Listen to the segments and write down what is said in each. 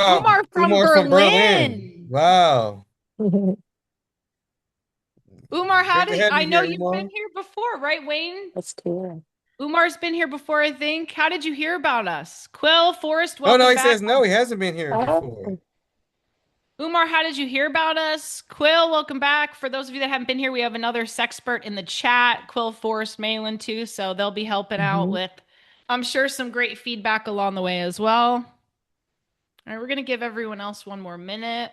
Umar from Umar's from Berlin. Berlin. Wow. Umar, Great to have I you know here, you've been Umar. here before, right, Wayne? That's cool. Umar's been here before, I think. How did you hear about us? Quill, Forrest, Oh no, welcome he back. says no, he hasn't been here before. Oh, Umar, how did you hear about us? Quill, welcome back. For those of you that haven't been here, we have another Sexpert in the chat, Quill, Forrest, Malin, too. So they'll be helping out hmm. with, I'm sure, some great feedback along the way as well. All right, we're going to give everyone else one more minute.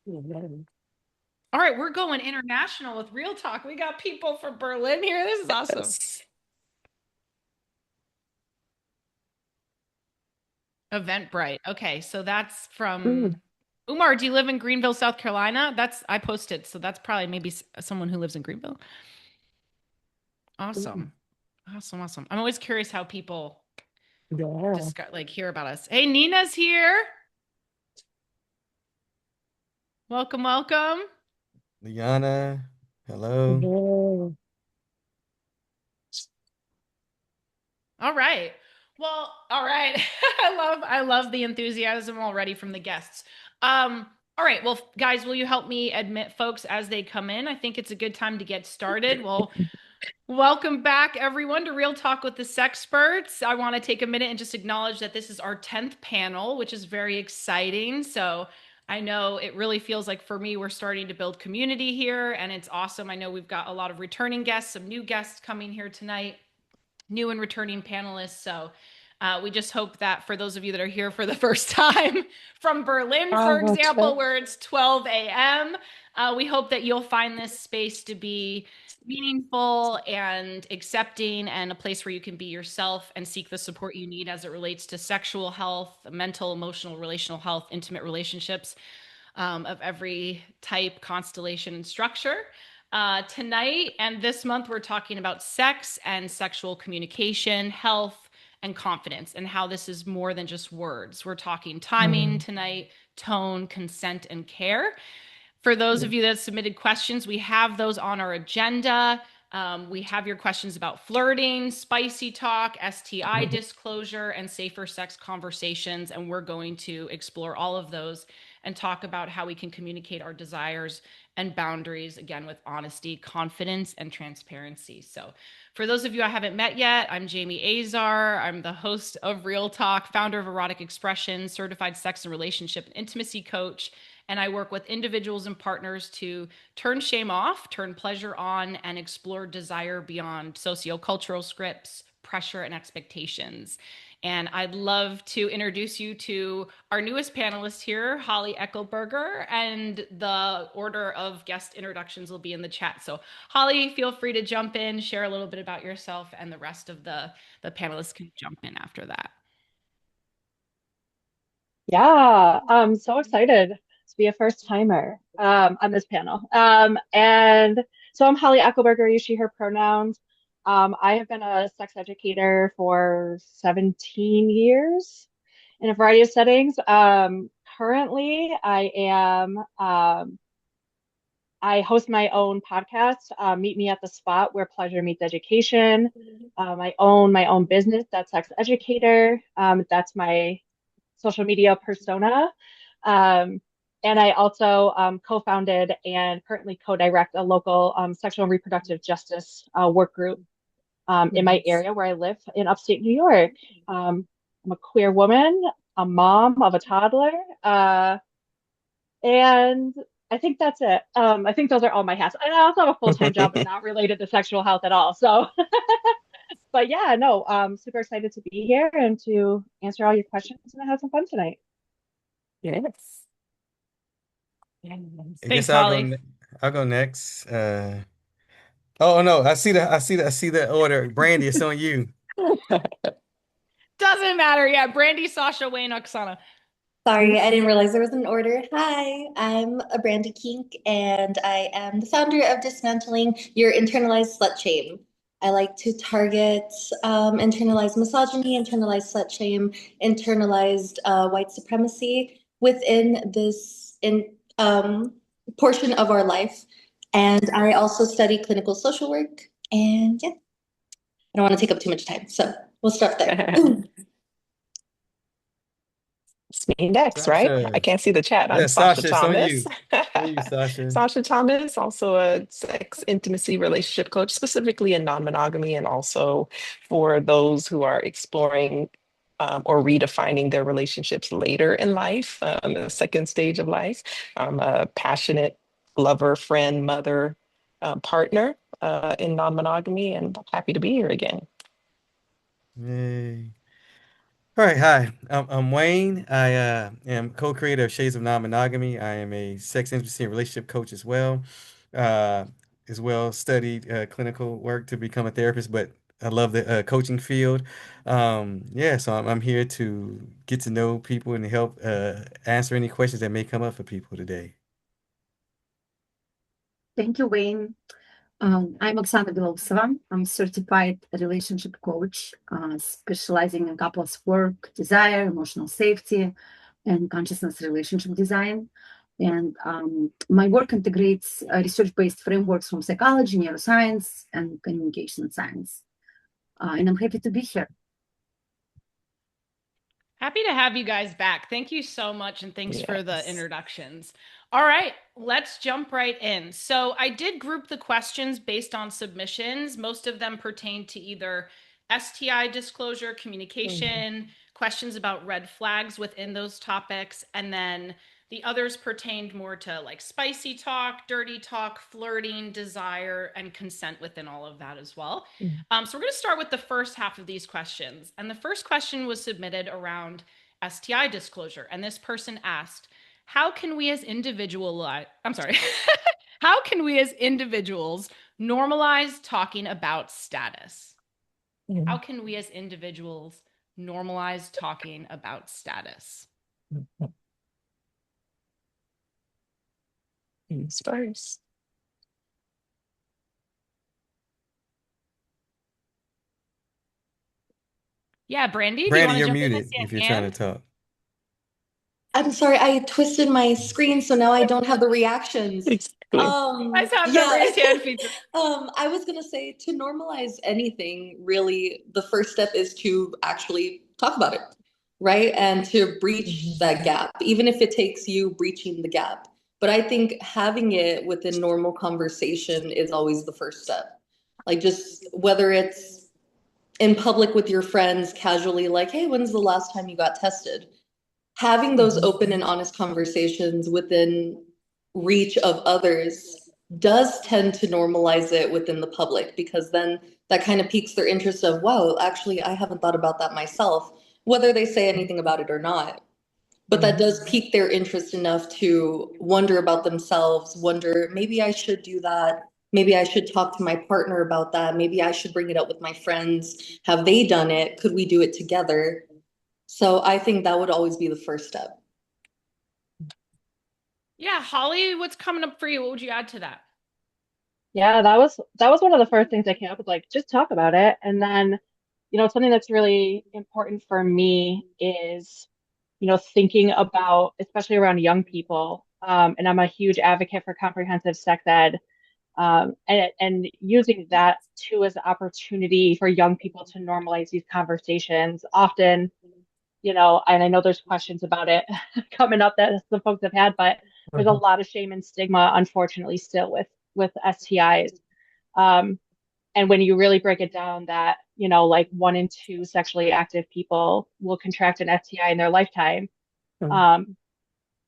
All right, we're going international with Real Talk. We got people from Berlin here. This is awesome. Yes. Eventbrite. Okay, so that's from Mm, Umar. Do you live in Greenville, South Carolina? That's I posted, so that's probably maybe someone who lives in Greenville. mm. Awesome. Awesome, awesome. I'm always curious how people Yeah. discuss like hear about us. Hey, Nina's here. Welcome, welcome. Liana, hello. Yeah. All right. Well, all right. I love the enthusiasm already from the guests. All right. Well, guys, will you help me admit folks as they come in? I think it's a good time to get started. Well, welcome back, everyone, to Real Talk with the Sexperts. I want to take a minute and just acknowledge that this is our 10th panel, which is very exciting. So I know it really feels like for me, we're starting to build community here, and it's awesome. I know we've got a lot of returning guests, some new guests coming here tonight, new and returning panelists. So we just hope that for those of you that are here for the first time from Berlin, for Oh, example, where it's 12 a.m., we hope that you'll find this space to be meaningful and accepting and a place where you can be yourself and seek the support you need as it relates to sexual health, mental, emotional, relational health, intimate relationships of every type, constellation, and structure. Tonight and this month, we're talking about sex and sexual communication, health, and confidence, and how this is more than just words. We're talking timing mm. tonight, tone, consent, and care. For those of you that submitted questions, we have those on our agenda. We have your questions about flirting, spicy talk, STI disclosure, and safer sex conversations. And we're going to explore all of those and talk about how we can communicate our desires and boundaries, again, with honesty, confidence, and transparency. So, for those of you I haven't met yet, I'm Jamie Azar. I'm the host of Real Talk, founder of Erotic Expression, certified sex and relationship and intimacy coach. And I work with individuals and partners to turn shame off, turn pleasure on, and explore desire beyond sociocultural scripts, pressure, and expectations. And I'd love to introduce you to our newest panelist here, Holly Eckelberger, and the order of guest introductions will be in the chat. So, Holly, feel free to jump in, share a little bit about yourself, and the rest of the panelists can jump in after that. Yeah, I'm so excited to be a first timer on this panel. And so I'm Holly Eckelberger, you, she, her pronouns. I have been a sex educator for 17 years in a variety of settings. Currently, I host my own podcast, Meet Me at the Spot, where pleasure meets education. I own my own business, that's Sex Educator. That's my social media persona. Um, and I also co-founded and currently co-direct a local sexual and reproductive justice work group in my Nice. area where I live in upstate New York. I'm a queer woman, a mom of a toddler, and I think that's it. I think those are all my hats. And I also have a full-time job that's not related to sexual health at all. So, but yeah, no, super excited to be here and to answer all your questions and have some fun tonight. Yes. Yes. I guess Thanks, Holly. I'll go next. Oh no, I see the order. Brandy, it's on you. Doesn't matter. Yeah, Brandy, Sasha, Wayne, Oksana. Sorry, I didn't realize there was an order. Hi, I'm a Brandy Kink, and I am the founder of Dismantling Your Internalized Slut Shame. I like to target internalized misogyny, internalized slut shame, internalized white supremacy within this portion of our life. And I also study clinical social work. And yeah, I don't want to take up too much time, so we'll start there. me next, right? I Sasha. can't see the chat. I'm Yeah, Sasha Sasha, it's on Thomas. you. On you, Sasha. Sasha Thomas, also a sex intimacy relationship coach, specifically in non-monogamy, and also for those who are exploring or redefining their relationships later in life, the second stage of life. I'm a passionate lover, friend, mother, partner in non-monogamy, and happy to be here again. Yay. All right, hi. I'm Wayne. I am co-creator of Shades of Non-Monogamy. I am a sex intimacy and relationship coach uh, as well studied clinical work to become a therapist, but I love the coaching field. Yeah, so I'm here to get to know people and help answer any questions that may come up for people today. Thank you, Wayne. I'm Oksana Belousova. I'm certified relationship coach, specializing in couples work, desire, emotional safety, and consciousness relationship design. And my work integrates research-based frameworks from psychology, neuroscience, and communication science. And I'm happy to be here. Happy to have you guys back. Thank you so much, and thanks for the Yes. introductions. All right, let's jump right in. So I did group the questions based on submissions. Most of them pertain to either STI disclosure, communication, questions about red flags within those topics, and then the others pertained more to like spicy talk, dirty talk, flirting, desire, and consent within all of that as well. So we're going to start with the first half of these questions. And the first question was submitted around STI disclosure. And this person asked, how can we as how can we as individuals normalize talking about status? How can we as individuals normalize talking about status? Who's first? Yeah, Brandy, do you Brandy, want to you're jump in? I muted see if a you're trying to hand. talk. I'm sorry, I twisted my screen, so now I don't have the reactions. Exactly. I saw him Yeah. raise hand feature. I was gonna say to normalize anything, really, the first step is to actually talk about it, right? And to breach that gap, even if it takes you breaching the gap. But I think having it within normal conversation is always the first step. Like just whether it's in public with your friends, casually, like, hey, when's the last time you got tested? Having those open and honest conversations within reach of others does tend to normalize it within the public, because then that kind of piques their interest of, wow, actually, I haven't thought about that myself, whether they say anything about it or not. But that does pique their interest enough to wonder about themselves, wonder, maybe I should do that. Maybe I should talk to my partner about that. Maybe I should bring it up with my friends. Have they done it? Could we do it together? So I think that would always be the first step. Yeah, Holly, what's coming up for you? What would you add to that? Yeah, that was one of the first things I came up with, like just talk about it. And then, something that's really important for me is, thinking about, especially around young people. And I'm a huge advocate for comprehensive sex ed. And using that too as an opportunity for young people to normalize these conversations. Often, and I know there's questions about it coming up that the folks have had, but there's a lot of shame and stigma, unfortunately, still with STIs. Um, and when you really break it down, that like 1 in 2 sexually active people will contract an STI in their lifetime. Um,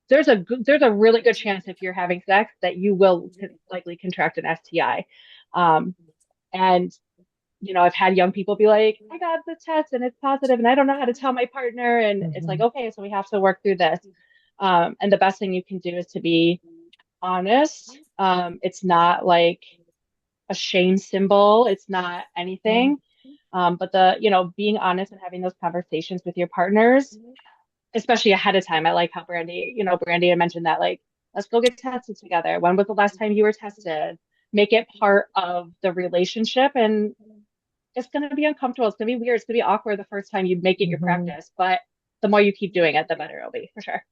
there's a really good chance if you're having sex that you will likely contract an STI. And I've had young people be like, I got the test and it's positive and I don't know how to tell my partner. And it's like, okay, so we have to work through this. And the best thing you can do is to be honest. It's not like a shame symbol. It's not anything. But being honest and having those conversations with your partners, especially ahead of time. I like how Brandy had mentioned that, like, let's go get tested together. When was the last time you were tested? Make it part of the relationship. And it's going to be uncomfortable. It's going to be weird. It's going to be awkward the first time you make it your practice. But the more you keep doing it, the better it'll be, for sure.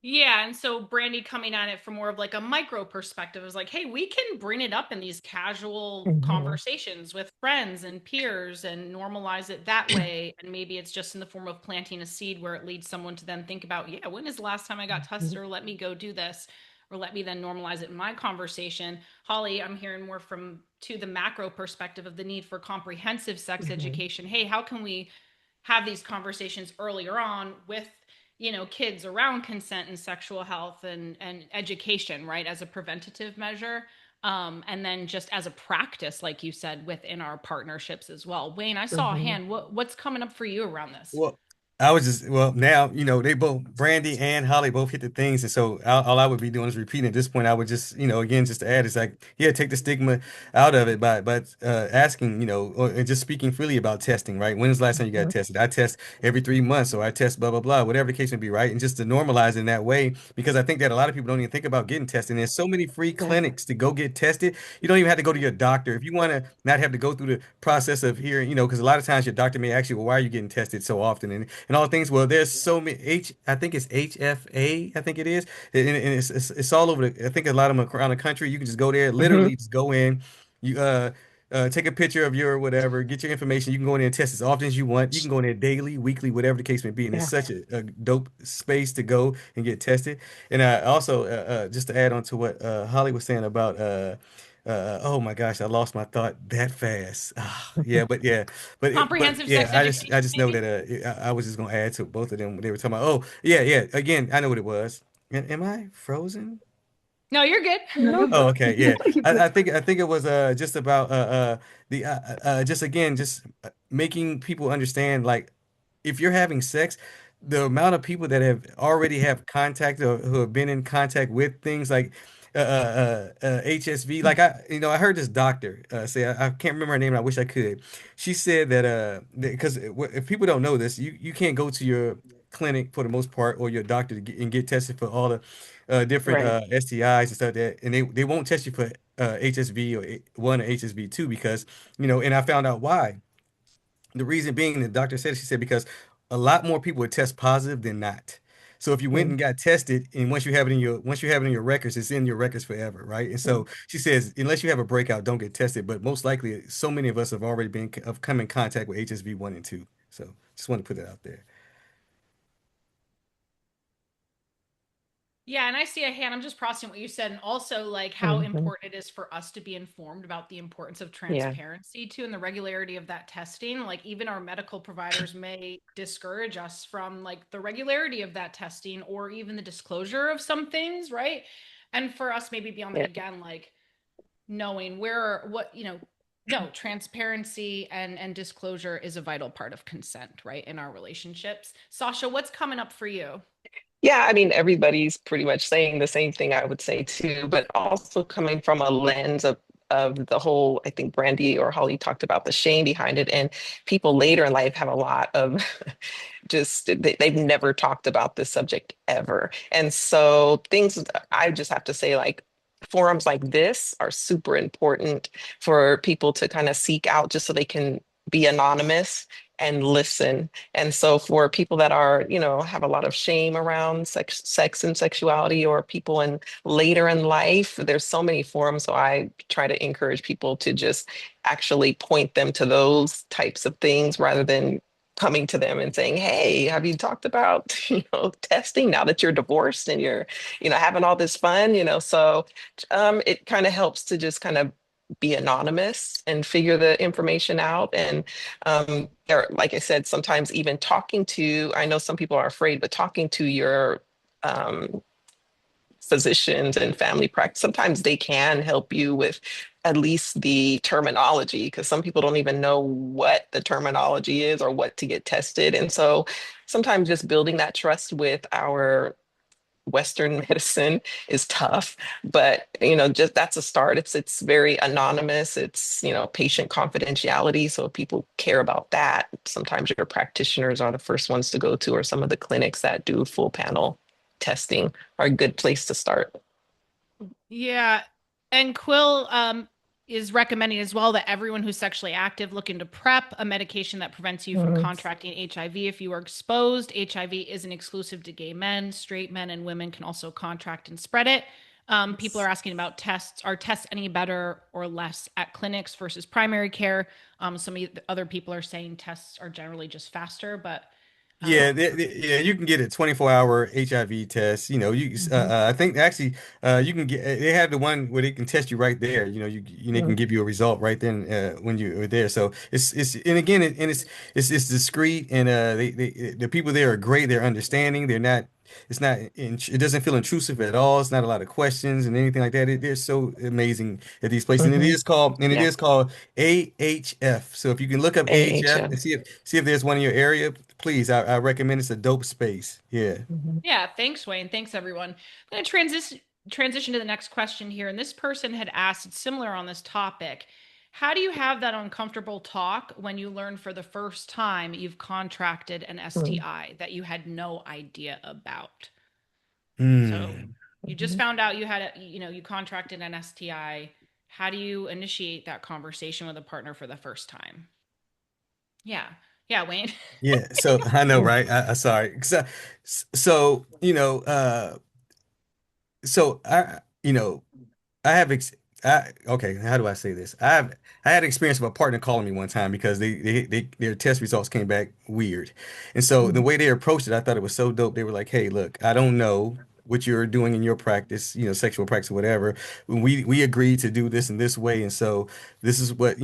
Yeah, and so Brandy coming at it from more of like a micro perspective is like, hey, we can bring it up in these casual Mhm. conversations with friends and peers and normalize it that way. And maybe it's just in the form of planting a seed where it leads someone to then think about, yeah, when is the last time I got tested? Or let me go do this, or let me then normalize it in my conversation. Holly, I'm hearing more from to the macro perspective of the need for comprehensive sex Mhm. education. Hey, how can we have these conversations earlier on with kids around consent and sexual health and education, right, as a preventative measure, and then just as a practice, like you said, within our partnerships as well. Wayne, I saw a Mhm. hand. What's coming up for you around this? Well, I was just well now they both Brandy and Holly both hit the things, and so all I would be doing is repeating at this point. I would just again just to add is like yeah, take the stigma out of it by asking or and just speaking freely about testing. Right? When was the last time you got Mhm. tested? I test every 3 months, or I test blah blah blah, whatever the case may be. Right? And just to normalize in that way because I think that a lot of people don't even think about getting tested. And there's so many free Yeah. clinics to go get tested. You don't even have to go to your doctor if you want to not have to go through the process of hearing because a lot of times your doctor may ask you, well, why are you getting tested so often? And all things. Well, there's so many I think it's HFA, I think it is, and it's all over I think a lot of them around the country. You can just go there, Mhm. literally just go in, you take a picture of your whatever, get your information. You can go in there and test as often as you want. You can go in there daily, weekly, whatever the case may be, and it's Yeah. such a dope space to go and get tested. And I also just to add on to what Holly was saying about oh my gosh, I lost my thought that fast. Ah, yeah, but yeah, but Comprehensive yeah, sex education, I just know maybe? that I was just gonna add to both of them. They were talking about oh yeah again I know what it was. Am I frozen? No, you're good. No, you're No. Oh, good. okay, yeah. You're I good. think it was just about the just again just making people understand like if you're having sex, the amount of people that have already have contact or who have been in contact with things like HSV. Like I heard this doctor say I can't remember her name. And I wish I could. She said that because if people don't know this, you can't go to your clinic for the most part or your doctor and get tested for all the different Right. STIs and stuff that, and they won't test you for HSV or one or HSV two because and I found out why. The reason being, the doctor said, she said, because a lot more people would test positive than not. So if you went Mhm. and got tested, and once you have it in your records, it's in your records forever, right? And so she says, unless you have a breakout, don't get tested. But most likely, so many of us have already have come in contact with HSV one and two. So just want to put that out there. Yeah, and I see a hand. I'm just processing what you said, and also like how Mhm. important it is for us to be informed about the importance of Yeah. transparency too, and the regularity of that testing. Like even our medical providers may discourage us from like the regularity of that testing or even the disclosure of some things, right? And for us, maybe beyond that, Yeah. again, like knowing where what no, transparency and disclosure is a vital part of consent, right, in our relationships. Sasha, what's coming up for you? Yeah, I mean, everybody's pretty much saying the same thing I would say too, but also coming from a lens of the whole, I think Brandy or Holly talked about the shame behind it. And people later in life have a lot of just they've never talked about this subject ever. And so things I just have to say, like forums like this are super important for people to kind of seek out just so they can be anonymous and listen. And so for people that are, have a lot of shame around sex and sexuality, or people in later in life, there's so many forums. So I try to encourage people to just actually point them to those types of things rather than coming to them and saying, "Hey, have you talked about, testing now that you're divorced and you're, having all this fun, So it kind of helps to just kind of be anonymous and figure the information out. And there, like I said, sometimes even talking to, I know some people are afraid, but talking to your um, physicians and family practice, sometimes they can help you with at least the terminology, because some people don't even know what the terminology is or what to get tested. And so sometimes just building that trust with our Western medicine is tough, but just that's a start. It's very anonymous. It's patient confidentiality. So if people care about that, sometimes your practitioners are the first ones to go to, or some of the clinics that do full panel testing are a good place to start. Yeah. And Quill, is recommending as well that everyone who's sexually active look into PrEP, a medication that prevents you from contracting HIV if you are exposed. HIV isn't exclusive to gay men. Straight men and women can also contract and spread it. People are asking about tests. Are tests any better or less at clinics versus primary care? Some of the other people are saying tests are generally just faster, but Yeah, yeah, you can get a 24-hour HIV test. I think actually, you can get. They have the one where they can test you right there. They can give you a result right then when you are there. So and again, it's discreet, and the people there are great. They're understanding. They're not. It doesn't feel intrusive at all. It's not a lot of questions and anything like that. They're so amazing at these places, and it Yeah. is called AHF. So if you can look up AHF AHM. and see if there's one in your area, please, I recommend. It's a dope space. Yeah. yeah, thanks, Wayne. Thanks, everyone. I'm going to transition to the next question here. And this person had asked, it's similar on this topic. How do you have that uncomfortable talk when you learn for the first time you've contracted an STI that you had no idea about? So Hmm. you just found out you contracted an STI. How do you initiate that conversation with a partner for the first time? Yeah. Yeah, Wayne. Yeah. So I know, right? I sorry. So, so I have okay, how do I say this? I had experience of a partner calling me one time because their test results came back weird. And so the way they approached it, I thought it was so dope. They were like, "Hey, look, I don't know what you're doing in your practice, sexual practice or whatever. We agreed to do this in this way, and so this is what,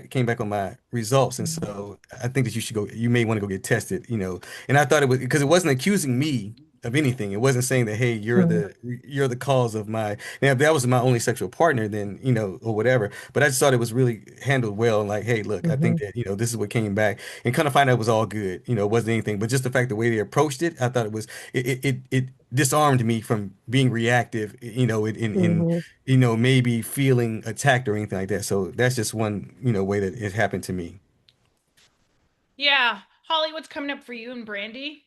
came back on my results. And so I think that you may want to go get tested. And I thought it was because it wasn't accusing me of anything. It wasn't saying that, hey, you're the cause of my. Now, if that was my only sexual partner, then or whatever. But I just thought it was really handled well. And like, hey, look, I think that this is what came back, and kind of find out it was all good. It wasn't anything, but just the fact the way they approached it, I thought it disarmed me from being reactive. Maybe feeling attacked or anything like that. So that's just one way that it happened to me. Yeah. Holly, what's coming up for you and Brandy?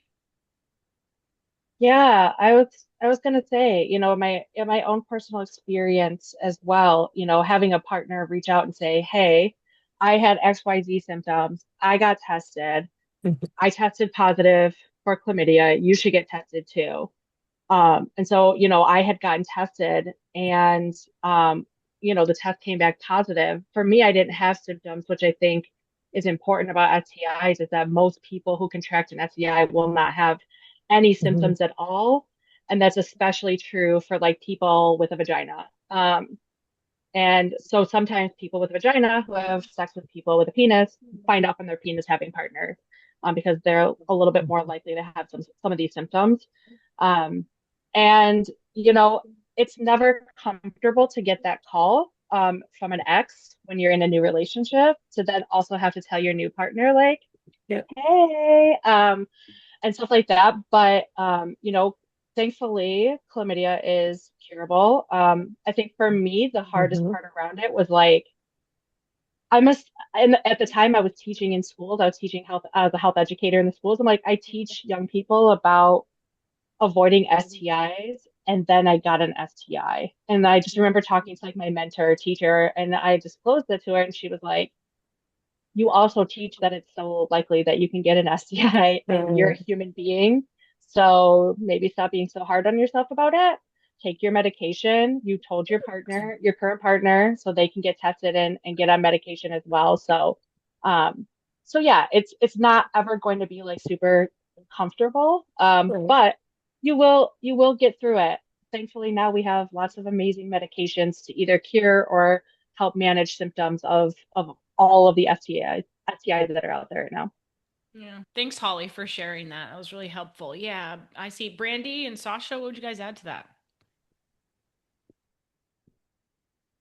Yeah, I was gonna say, my in my own personal experience as well, having a partner reach out and say, "Hey, I had XYZ symptoms. I got tested. I tested positive for chlamydia. You should get tested too." And so, I had gotten tested and, the test came back positive. For me, I didn't have symptoms, which I think is important about STIs is that most people who contract an STI will not have any symptoms at all. And that's especially true for like people with a vagina. And so sometimes people with vagina who have sex with people with a penis find out from their penis having partners because they're a little bit more likely to have some of these symptoms. Um, and, it's never comfortable to get that call from an ex when you're in a new relationship to then also have to tell your new partner, like, Yeah. hey, and stuff like that. But thankfully, chlamydia is curable. I think for me, the hardest part around it was like I must. And at the time, I was teaching in schools. I was teaching health as a health educator in the schools. I'm like, I teach young people about avoiding STIs, and then I got an STI. And I just remember talking to like my mentor, teacher, and I disclosed it to her, and she was like, you also teach that it's so likely that you can get an STI and you're a human being. So maybe stop being so hard on yourself about it. Take your medication. You told your partner, your current partner, so they can get tested and get on medication as well. Um, so yeah, it's not ever going to be like super comfortable. But you will get through it. Thankfully, now we have lots of amazing medications to either cure or help manage symptoms of all of the STIs that are out there right now. Yeah. Thanks, Holly, for sharing that. That was really helpful. Yeah. I see Brandy and Sasha. What would you guys add to that?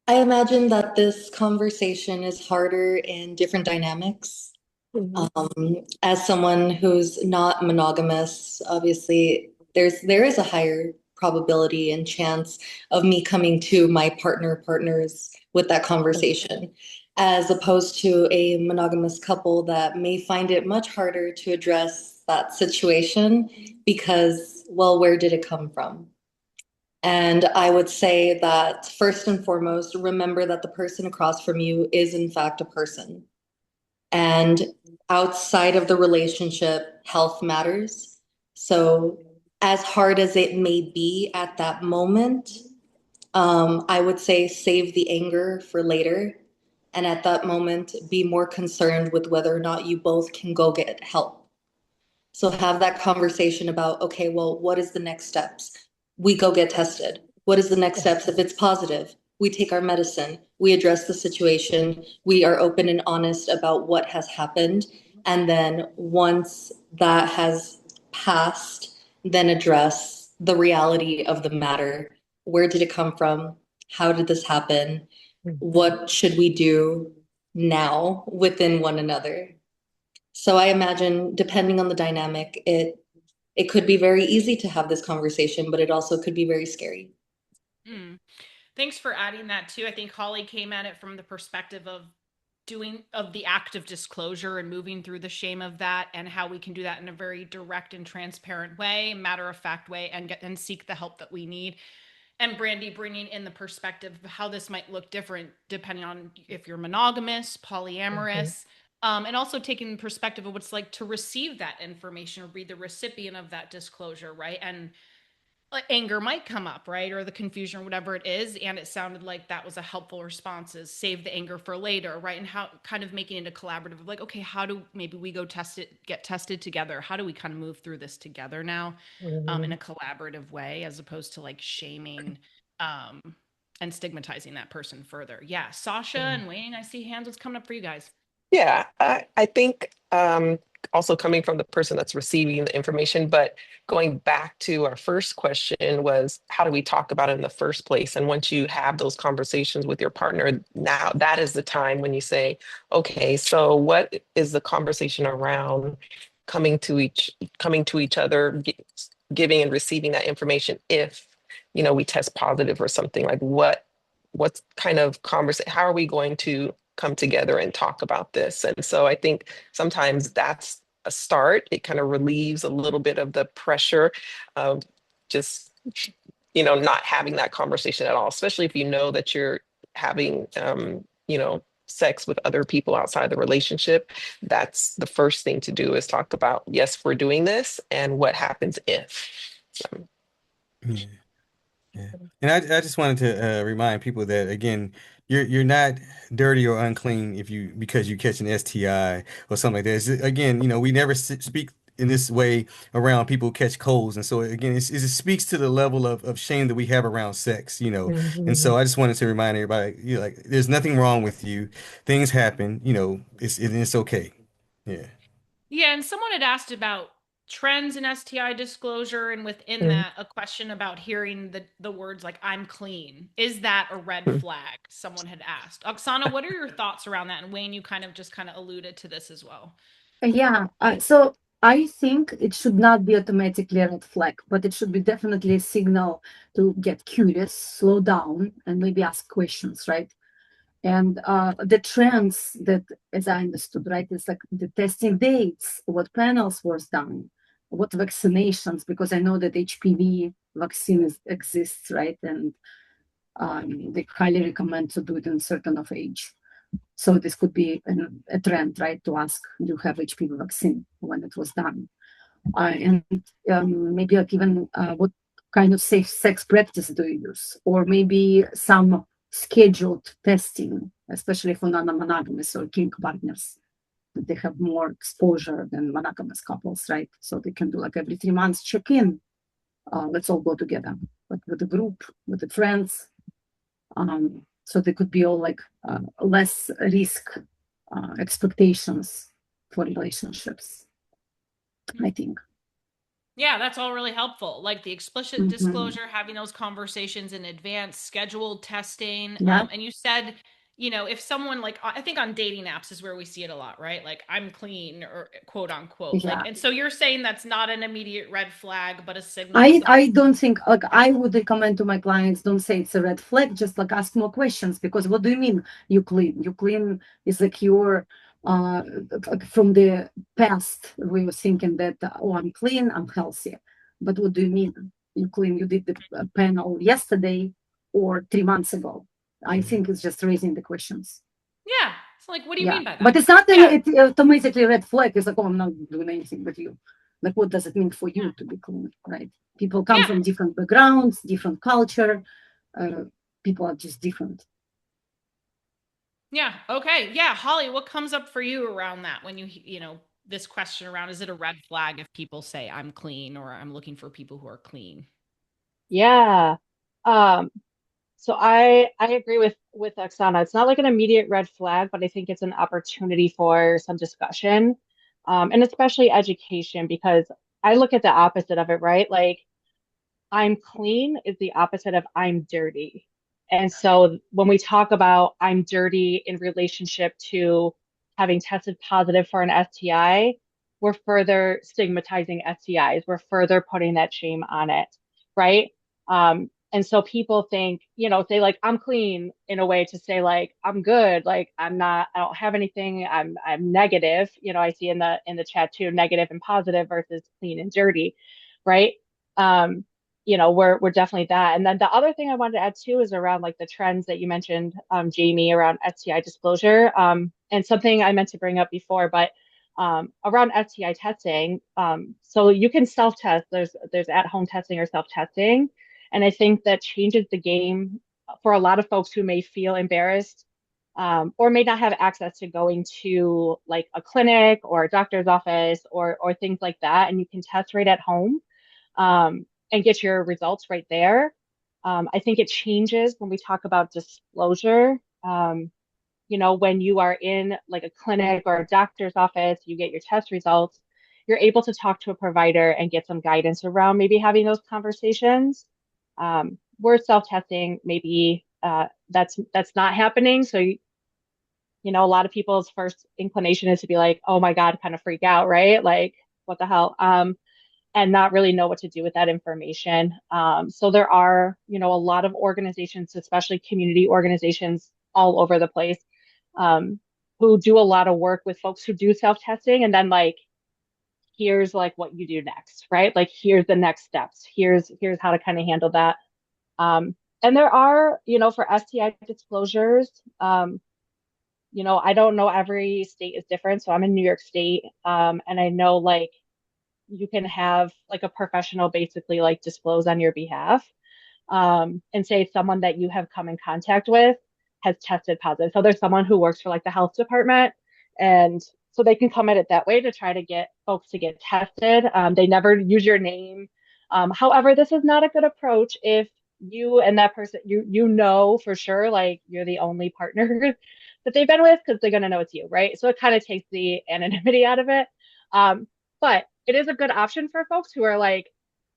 I imagine that this conversation is harder in different dynamics. As someone who's not monogamous, obviously there is a higher probability and chance of me coming to my partners with that conversation, as opposed to a monogamous couple that may find it much harder to address that situation because, well, where did it come from? And I would say that first and foremost, remember that the person across from you is in fact a person. And outside of the relationship, health matters. So, as hard as it may be at that moment, I would say save the anger for later. And at that moment, be more concerned with whether or not you both can go get help. So have that conversation about, okay, well, what is the next steps? We go get tested. What is the next steps? If it's positive, we take our medicine, we address the situation, we are open and honest about what has happened. And then once that has passed, then address the reality of the matter. Where did it come from? How did this happen? What should we do now within one another? So I imagine, depending on the dynamic, it could be very easy to have this conversation, but it also could be very scary. Mm. Thanks for adding that too. I think Holly came at it from the perspective of the act of disclosure and moving through the shame of that, and how we can do that in a very direct and transparent way, matter of fact way, and seek the help that we need. And Brandy bringing in the perspective of how this might look different depending on if you're monogamous, polyamorous, and also taking the perspective of what it's like to receive that information or be the recipient of that disclosure, right? And anger might come up, right? Or the confusion or whatever it is. And it sounded like that was a helpful response, is save the anger for later, right? And how kind of making it a collaborative of like, okay, how do maybe we go get tested together? How do we kind of move through this together now in a collaborative way, as opposed to like shaming um, and stigmatizing that person further? Yeah. Sasha and Wayne, I see hands. What's coming up for you guys? Yeah, I think also coming from the person that's receiving the information, but going back to our first question was, how do we talk about it in the first place? And once you have those conversations with your partner, now that is the time when you say, okay, so what is the conversation around coming to each other, giving and receiving that information if, we test positive or something, like what kind of conversation, how are we going to come together and talk about this? And so I think sometimes that's a start. It kind of relieves a little bit of the pressure of just, not having that conversation at all, especially if you know that you're having, sex with other people outside the relationship. That's the first thing to do, is talk about, yes, we're doing this, and what happens if. So, Yeah. Yeah. And I just wanted to remind people that again, you're not dirty or unclean because you catch an STI or something like that. Again, we never speak in this way around people who catch colds, and so again, it speaks to the level of shame that we have around sex. And so I just wanted to remind everybody, like, there's nothing wrong with you. Things happen, it's okay. Yeah. Yeah, and someone had asked about trends in STI disclosure, and within that, a question about hearing the words like "I'm clean." Is that a red flag? Someone had asked. Oksana, what are your thoughts around that? And Wayne, you kind of alluded to this as well. Yeah, so I think it should not be automatically a red flag, but it should be definitely a signal to get curious, slow down, and maybe ask questions, right? And the trends that, as I understood, right, it's like the testing dates, what panels was done, what vaccinations, because I know that HPV vaccine exists, right? And they highly recommend to do it in certain of age. So this could be a trend, right, to ask, do you have HPV vaccine when it was done? And maybe like even what kind of safe sex practice do you use? Or maybe some scheduled testing, especially for non-monogamous or kink partners, that they have more exposure than monogamous couples, right? So they can do like every 3 months check-in. Let's all go together, but with the group, with the friends. So they could be all like less risk expectations for relationships, I think. Yeah, that's all really helpful. Like the explicit disclosure, having those conversations in advance, scheduled testing. Yeah. And you said, if someone, like, I think on dating apps is where we see it a lot, right? Like, I'm clean, or quote unquote. Yeah. Like, and so you're saying that's not an immediate red flag, but a signal. I don't think, like, I would recommend to my clients, don't say it's a red flag, just like ask more questions, because what do you mean you clean? You clean is like you're from the past, we were thinking that, oh, I'm clean, I'm healthy. But what do you mean? you claim you did the panel yesterday or 3 months ago. I think it's just raising the questions. Yeah. It's like, what do you mean by that? But it's not automatically red flag. It's like, oh, I'm not doing anything with you. Like, what does it mean for you to be clean, right? People come from different backgrounds, different culture. People are just different. Yeah. Okay. Yeah. Holly, what comes up for you around that when you know, this question around, is it a red flag if people say I'm clean or I'm looking for people who are clean? Yeah. Um, so I agree with Oksana. It's not like an immediate red flag, but I think it's an opportunity for some discussion, and especially education, because I look at the opposite of it, right? Like I'm clean is the opposite of I'm dirty. And so when we talk about I'm dirty in relationship to having tested positive for an STI, we're further stigmatizing STIs. We're further putting that shame on it, right? And so people think, you know, say like I'm clean in a way to say like I'm good, like I'm not, I don't have anything, I'm negative. You know, I see in the chat too, negative and positive versus clean and dirty, right? Um, you know, we're definitely that. And then the other thing I wanted to add too is around like the trends that you mentioned, Jamie, around STI disclosure. And something I meant to bring up before, but around STI testing, so you can self-test. There's at-home testing or self-testing, and I think that changes the game for a lot of folks who may feel embarrassed, or may not have access to going to like a clinic or a doctor's office or things like that, and you can test right at home. And get your results right there. I think it changes when we talk about disclosure. You know, when you are in like a clinic or a doctor's office, you get your test results, you're able to talk to a provider and get some guidance around maybe having those conversations. We're self-testing, maybe that's not happening. So you know, a lot of people's first inclination is to be like, oh my God, kind of freak out, right? Like, what the hell? And not really know what to do with that information. So there are, you know, a lot of organizations, especially community organizations all over the place, who do a lot of work with folks who do self-testing, and then like, here's like what you do next, right? Like here's the next steps. Here's how to kind of handle that. And there are, you know, for STI disclosures, you know, I don't know, every state is different. So I'm in New York State, and I know like you can have like a professional basically like disclose on your behalf, and say someone that you have come in contact with has tested positive. So there's someone who works for like the health department, and so they can come at it that way to try to get folks to get tested. They never use your name. However, this is not a good approach if you and that person, you know for sure like you're the only partner that they've been with, because they're going to know it's you, right? So it kind of takes the anonymity out of it. But it is a good option for folks who are like,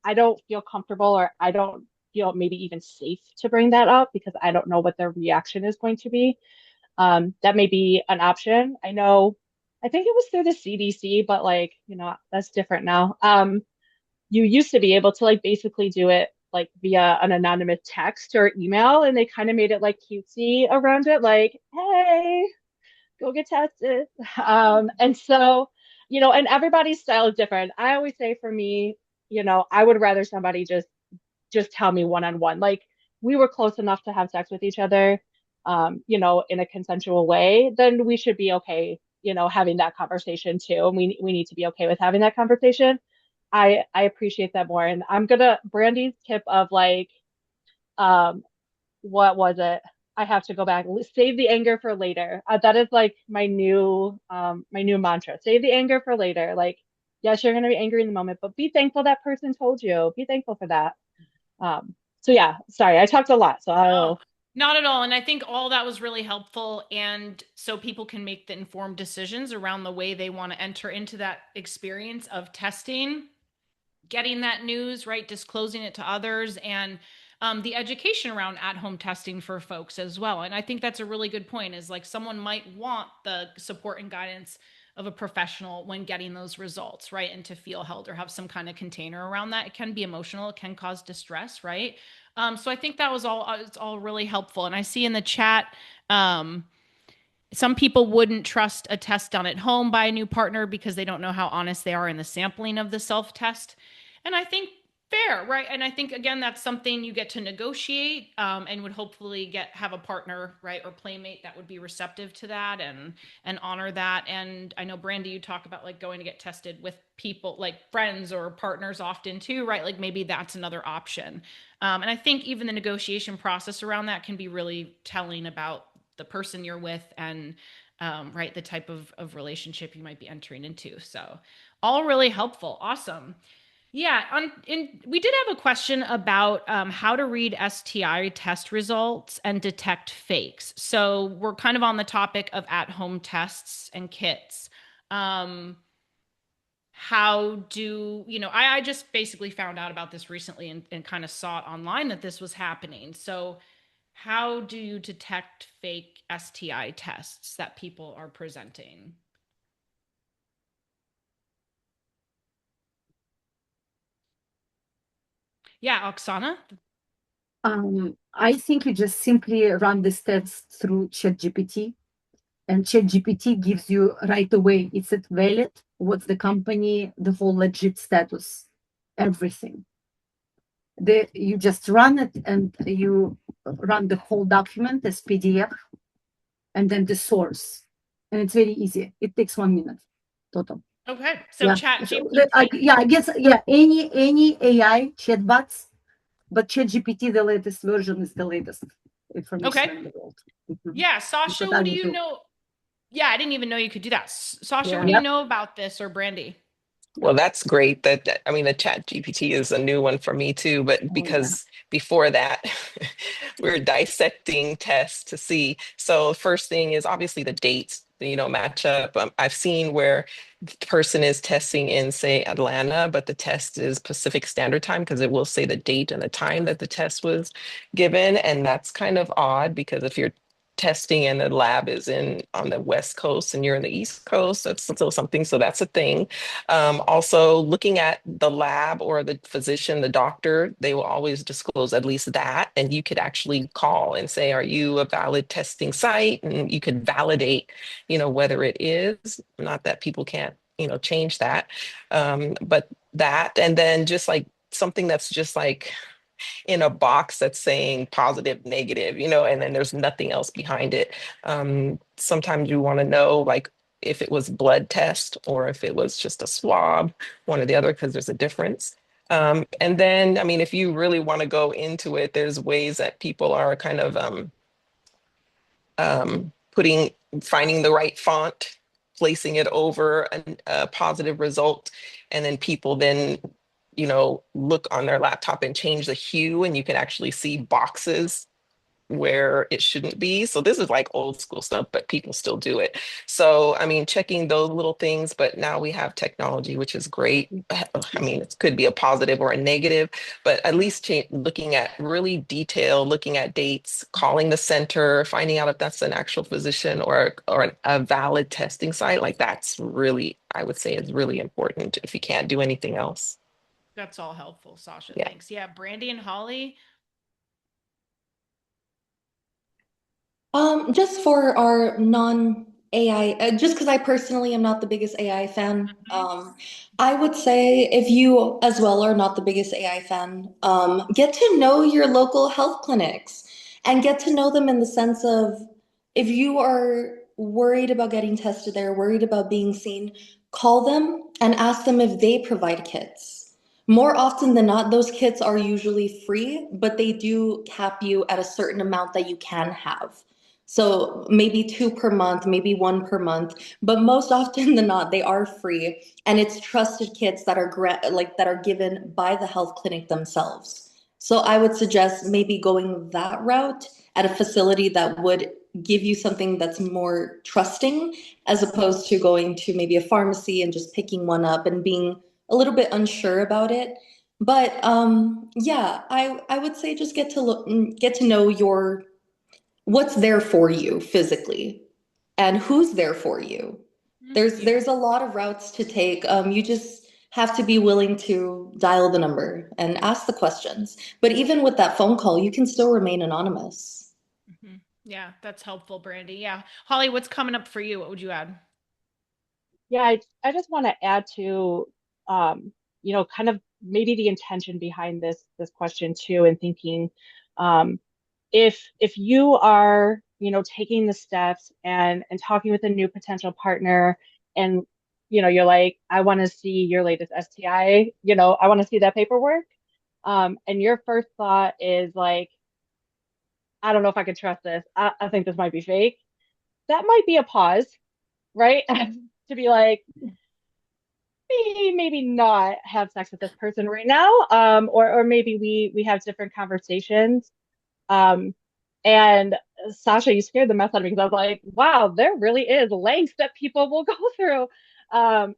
I don't feel comfortable, or I don't feel maybe even safe to bring that up because I don't know what their reaction is going to be. That may be an option. I know, I think it was through the CDC, but like, you know, that's different now. You used to be able to like basically do it like via an anonymous text or email, and they kind of made it like cutesy around it, like, hey, go get tested. And so, you know, and everybody's style is different. I always say for me, you know, I would rather somebody just tell me one on one. Like we were close enough to have sex with each other, you know, in a consensual way, then we should be okay, you know, having that conversation too. And we need to be okay with having that conversation. I appreciate that more. And I'm gonna Brandy's tip of like, um, what was it? I have to go back. Save the anger for later. That is like my new mantra. Save the anger for later. Like, yes, you're gonna be angry in the moment, but be thankful that person told you. Be thankful for that. So yeah, sorry, I talked a lot. So I'll. Not at all. And I think all that was really helpful. And so people can make the informed decisions around the way they want to enter into that experience of testing, getting that news, right? Disclosing it to others, and the education around at-home testing for folks as well. And I think that's a really good point, is like someone might want the support and guidance of a professional when getting those results, right? And to feel held or have some kind of container around that. It can be emotional. It can cause distress, right? So I think that was all, it's all really helpful. And I see in the chat, some people wouldn't trust a test done at home by a new partner because they don't know how honest they are in the sampling of the self-test. And I think Fair, right? And I think again that's something you get to negotiate, and would hopefully have a partner, right, or playmate that would be receptive to that and honor that. And I know Brandy, you talk about like going to get tested with people like friends or partners often too, right? Like maybe that's another option. And I think even the negotiation process around that can be really telling about the person you're with and right, the type of relationship you might be entering into. So all really helpful. Awesome. Yeah, we did have a question about how to read STI test results and detect fakes. So we're kind of on the topic of at-home tests and kits. Um, how do you know? I just basically found out about this recently and kind of saw it online that this was happening. So how do you detect fake STI tests that people are presenting? Yeah, Oksana. I think you just simply run this test through ChatGPT, and ChatGPT gives you right away, is it valid? What's the company, the whole legit status, everything. You just run it and you run the whole document as PDF and then the source. And it's very easy. It takes 1 minute total. Okay, so Yeah. chat So, GPT. I guess, yeah, any AI chatbots, but ChatGPT, the latest version, is the latest information Okay. in the world. Yeah, Sasha, What what I do would you do. know? Yeah, I didn't even know you could do that. Sasha, what Yeah. do you Yep. know about this, or Brandy? Well, that's great. I mean, the Chat GPT is a new one for me too, but Oh, yeah. because before that, we're dissecting tests to see. So first thing is obviously the dates, match up. I've seen where the person is testing in, say, Atlanta, but the test is Pacific Standard Time because it will say the date and the time that the test was given. And that's kind of odd because if you're testing and the lab is in on the West Coast and you're in the East Coast, that's still something. So that's a thing. Also, looking at the lab or the physician, the doctor, they will always disclose at least that. And you could actually call and say, are you a valid testing site? And you could validate, whether it is. Not that people can't, change that. But that, and then just like something that's just like in a box that's saying positive, negative, and then there's nothing else behind it. Sometimes you want to know, like, if it was blood test or if it was just a swab, one or the other, because there's a difference. And then, I mean, if you really want to go into it, there's ways that people are kind of finding the right font, placing it over a positive result, and then people then look on their laptop and change the hue, and you can actually see boxes where it shouldn't be. So this is like old school stuff, but people still do it. So, I mean, checking those little things, but now we have technology, which is great. I mean, it could be a positive or a negative, but at least looking at really detail, looking at dates, calling the center, finding out if that's an actual physician or a valid testing site, like that's really, I would say, is really important if you can't do anything else. That's all helpful, Sasha. Yeah. Thanks. Yeah, Brandy and Holly. Just for our non-AI, just because I personally am not the biggest AI fan, I would say if you as well are not the biggest AI fan, get to know your local health clinics and get to know them in the sense of if you are worried about getting tested there, worried about being seen, call them and ask them if they provide kits. More often than not, those kits are usually free, but they do cap you at a certain amount that you can have. So maybe two per month, maybe one per month, but most often than not, they are free, and it's trusted kits that are that are given by the health clinic themselves. So I would suggest maybe going that route at a facility that would give you something that's more trusting, as opposed to going to maybe a pharmacy and just picking one up and being a little bit unsure about it. But yeah, I would say just get to know your what's there for you physically and who's there for you. There's a lot of routes to take. You just have to be willing to dial the number and ask the questions. But even with that phone call, you can still remain anonymous. Mm-hmm. Yeah, that's helpful, Brandy. Yeah, Holly, what's coming up for you? What would you add? Yeah, I just want to add to, kind of maybe the intention behind this question too, and thinking, um, if you are, taking the steps and talking with a new potential partner, and you're like, I want to see your latest STI, I want to see that paperwork. And your first thought is like, I don't know if I can trust this. I think this might be fake. That might be a pause, right? To be like, maybe not have sex with this person right now. Or maybe we have different conversations. Um, and Sasha, you scared the mess out of me because I was like, wow, there really is lengths that people will go through. And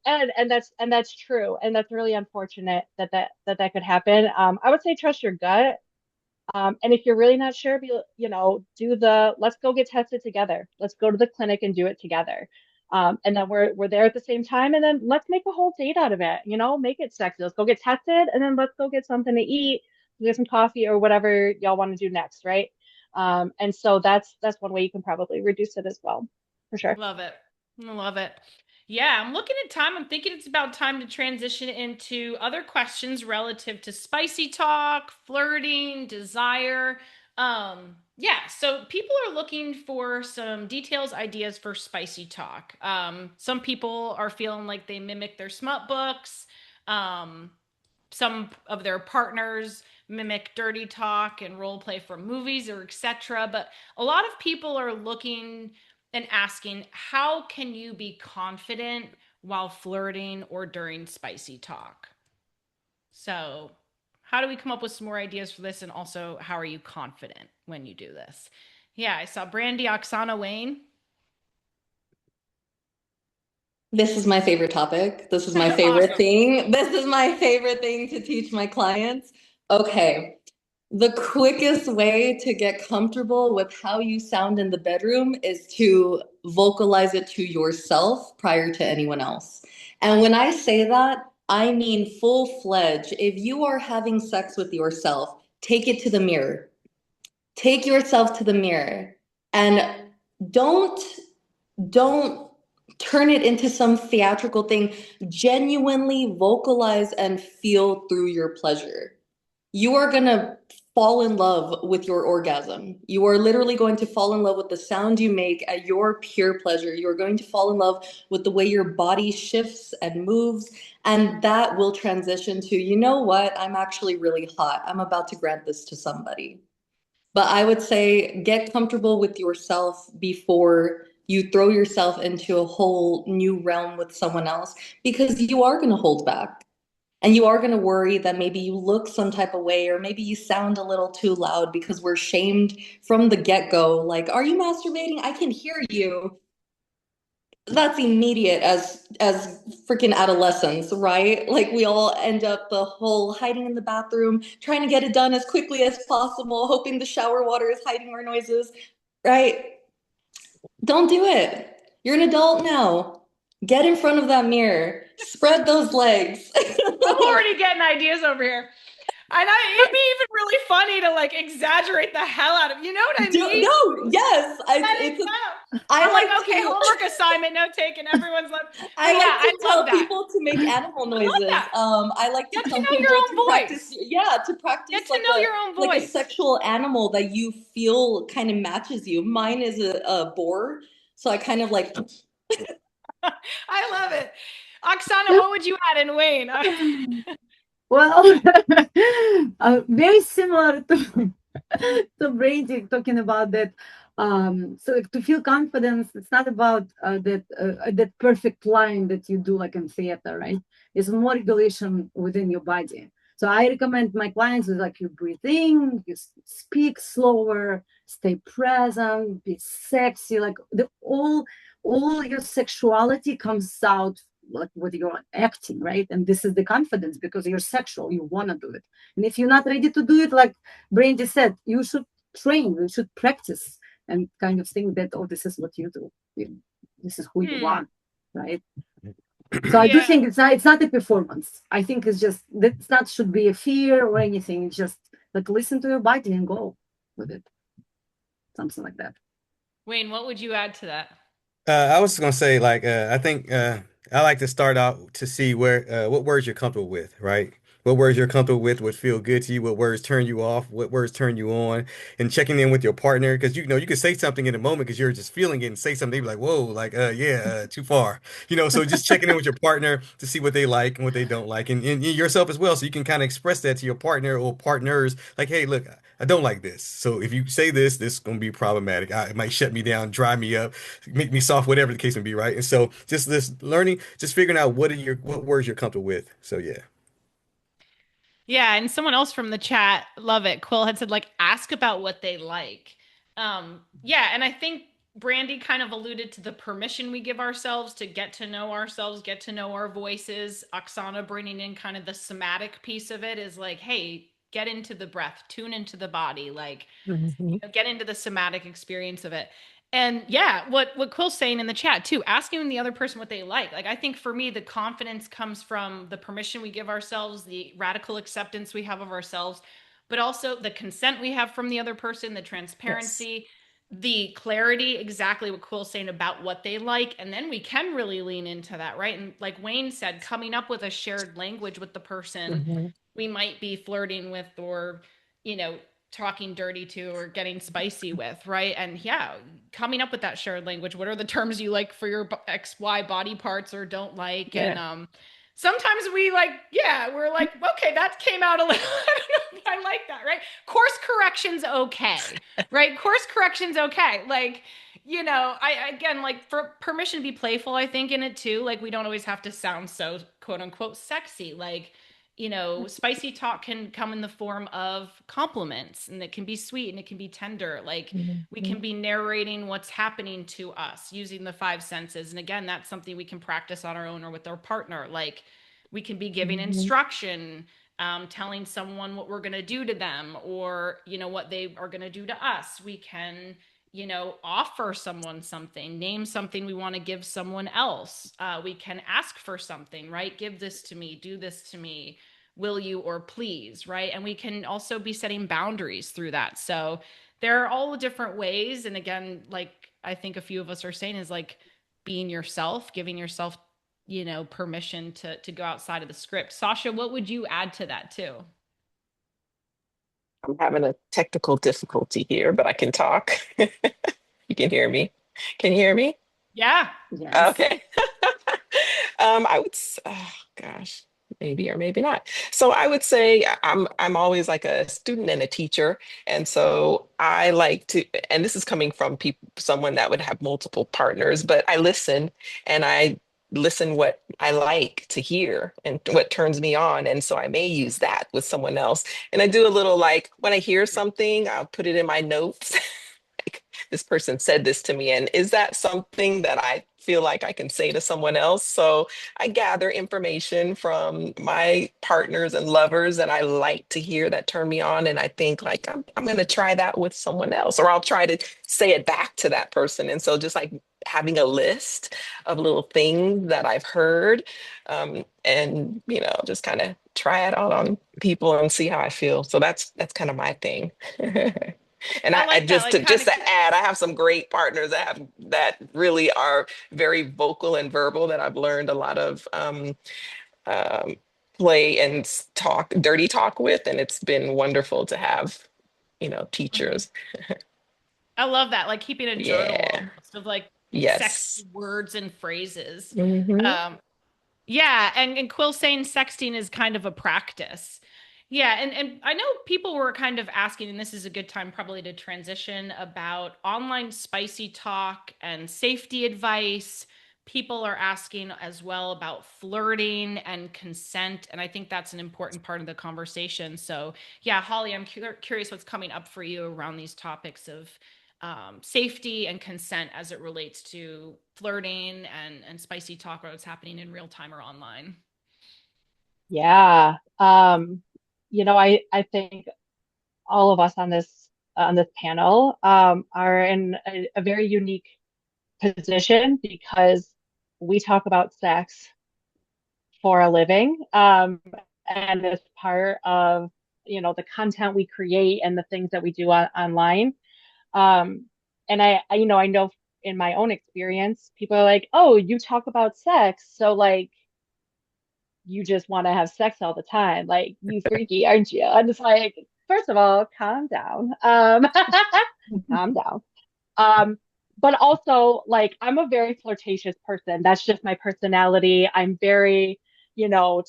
that's true. And that's really unfortunate that could happen. I would say trust your gut. And if you're really not sure, let's go get tested together. Let's go to the clinic and do it together. And then we're there at the same time, and then let's make a whole date out of it. Make it sexy. Let's go get tested, and then let's go get something to eat, get some coffee or whatever y'all want to do next, right? And so that's one way you can probably reduce it as well, for sure. Love it. I love it. Yeah, I'm looking at time. I'm thinking it's about time to transition into other questions relative to spicy talk, flirting, desire. Yeah, so people are looking for some details, ideas for spicy talk. Some people are feeling like they mimic their smut books. Some of their partners mimic dirty talk and role play from movies or etc. But a lot of people are looking and asking, how can you be confident while flirting or during spicy talk? So, how do we come up with some more ideas for this? And also, how are you confident when you do this? Yeah, I saw Brandy, Oksana, Wayne. This is my favorite topic. This is my favorite Awesome. thing. This is my favorite thing to teach my clients. Okay. The quickest way to get comfortable with how you sound in the bedroom is to vocalize it to yourself prior to anyone else. And when I say that, I mean full-fledged. If you are having sex with yourself, take it to the mirror. Take yourself to the mirror and don't don't turn it into some theatrical thing. Genuinely vocalize and feel through your pleasure. You are going to fall in love with your orgasm. You are literally going to fall in love with the sound you make at your pure pleasure. You're going to fall in love with the way your body shifts and moves. And that will transition to, you know what? I'm actually really hot. I'm about to grant this to somebody. But I would say get comfortable with yourself before you throw yourself into a whole new realm with someone else, because you are going to hold back. And you are going to worry that maybe you look some type of way, or maybe you sound a little too loud, because we're shamed from the get-go. Like, are you masturbating? I can hear you. That's immediate as freaking adolescence, right? Like, we all end up the whole hiding in the bathroom, trying to get it done as quickly as possible, hoping the shower water is hiding our noises, right? Don't do it. You're an adult now. Get in front of that mirror. Spread those legs. I'm already getting ideas over here. And it'd be even really funny to like exaggerate the hell out of, you know what I mean? No, yes. I'm like, okay, homework assignment, note taken. Everyone's like, I like to tell that. people to make animal noises. I like to Get tell to know people your own to voice. practice. Yeah, to practice Get to know your own voice. like a sexual animal that you feel kind of matches you. Mine is a boar, so I kind of like. I love it. Oksana, what would you add in Wayne? Well, very similar to Brady talking about that. So to feel confidence, it's not about that perfect line that you do like in theater, right? It's more regulation within your body. So I recommend my clients with like you breathe in, you speak slower, stay present, be sexy, like all your sexuality comes out like with your acting, right? And this is the confidence because you're sexual, you want to do it. And if you're not ready to do it, like Brandy said, you should train, you should practice and kind of think that, oh, this is what you do. This is who you are, right? So I do think it's not a performance. I think it's just that's not should be a fear or anything. It's just like listen to your body and go with it. Something like that. Wayne, what would you add to that? I was gonna say, like, I think I like to start out to see where what words you're comfortable with, right? what words you're comfortable with, what feel good to you, what words turn you off, what words turn you on, and checking in with your partner because you know you can say something in a moment because you're just feeling it and say something, they be like, whoa, like yeah, too far. So just checking in with your partner to see what they like and what they don't like, and yourself as well, so you can kind of express that to your partner or partners, like, hey, look, I don't like this. So if you say this, this is gonna be problematic. It might shut me down, dry me up, make me soft, whatever the case may be, right? And so just this learning, just figuring out what words you're comfortable with. So yeah. Yeah, and someone else from the chat, love it. Quill had said like ask about what they like. Yeah, and I think Brandy kind of alluded to the permission we give ourselves to get to know ourselves, get to know our voices. Oksana bringing in kind of the somatic piece of it is like, hey, get into the breath, tune into the body, like Mhm. get into the somatic experience of it. And yeah, what Quill's saying in the chat too, asking the other person what they like. Like I think for me, the confidence comes from the permission we give ourselves, the radical acceptance we have of ourselves, but also the consent we have from the other person, the Yes. transparency, the clarity, exactly what Quill's saying about what they like. And then we can really lean into that, right? And like Wayne said, coming up with a shared language with the person Mhm. we might be flirting with or, you know, talking dirty to or getting spicy with, right? And yeah, coming up with that shared language. What are the terms you like for your XY body parts or don't like? And Yeah. sometimes we like, yeah, we're like, okay, that came out a little. I don't know if I like that, right? Course correction's okay, right? Course correction's okay. Like, you know, I again like for permission to be playful, I think in it too. Like we don't always have to sound so quote unquote sexy. Like you know, spicy talk can come in the form of compliments and it can be sweet and it can be tender. Like we can Mhm. be narrating what's happening to us using the five senses. And again, that's something we can practice on our own or with our partner. Like we can be giving Mhm. instruction, telling someone what we're going to do to them or, you know, what they are going to do to us. We can, you know, offer someone something, name something we want to give someone else. We can ask for something, right? Give this to me, do this to me, will you or please, right? And we can also be setting boundaries through that. So there are all the different ways. And again, like I think a few of us are saying is like being yourself, giving yourself, you know, permission to go outside of the script. Sasha, what would you add to that too? I'm having a technical difficulty here, but I can talk. You can hear me. Can you hear me? Yeah. Yes. Okay. Oh gosh, maybe or maybe not. So I would say I'm always like a student and a teacher, and so I like to, and this is coming from people, someone that would have multiple partners, but I listen and I listen what I like to hear and what turns me on, and so I may use that with someone else, and I do a little like when I hear something, I'll put it in my notes. Like, this person said this to me, and is that something that I feel like I can say to someone else? So I gather information from my partners and lovers that I like to hear that turn me on, and I think like I'm going to try that with someone else, or I'll try to say it back to that person. And so just like having a list of little things that I've heard, and just kind of try it out on people and see how I feel. So that's kind of my thing. And I I like that. just Like to kind just of to add, I have some great partners that really are very vocal and verbal that I've learned a lot of um, play and talk, dirty talk with, and it's been wonderful to have, teachers. I love that. Like keeping a journal Yeah. almost of like sexy Yes. words and phrases. Hmm. Um, Yeah, and Quill saying sexting is kind of a practice. Yeah, and I know people were kind of asking, and this is a good time probably to transition about online spicy talk and safety advice. People are asking as well about flirting and consent, and I think that's an important part of the conversation. So, yeah, Holly, I'm curious what's coming up for you around these topics of safety and consent as it relates to flirting and spicy talk or what's happening in real time or online. Yeah. I think all of us on this panel are in a very unique position because we talk about sex for a living, and as part of the content we create and the things that we do online. Um, and I know in my own experience, people are like, "Oh, you talk about sex, so like you just want to have sex all the time. Like, you freaky, aren't you? I'm just like, first of all, calm down. Calm down. Um, but also, like, I'm a very flirtatious person. That's just my personality. I'm very,